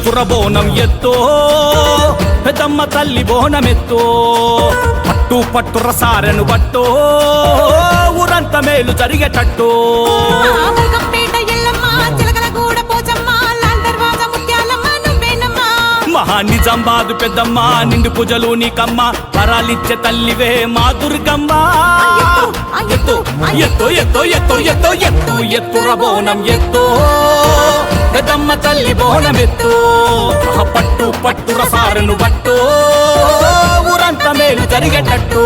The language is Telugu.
ఎత్తుర బోనం ఎత్తో పెద్దమ్మ తల్లి బోనమెత్తో పట్టు పట్టుర సారెను బట్టో ఊరంత మేలు జరిగేటట్టు మహా నిజామాబాదు పెద్దమ్మ నిండు పూజలు నీకమ్మ వరాలిచ్చే తల్లివే మా దుర్గమ్మ ఎత్తు ఎత్తు ఎత్తు ఎత్తు ఎత్తు ఎత్తు ఎత్తుర బోనం ఎత్తు పెద్దమ్మ తల్లి బోనమెత్తు పట్టు పట్టుర సారెను బట్టో ఊరంత మేలు జరిగేటట్టు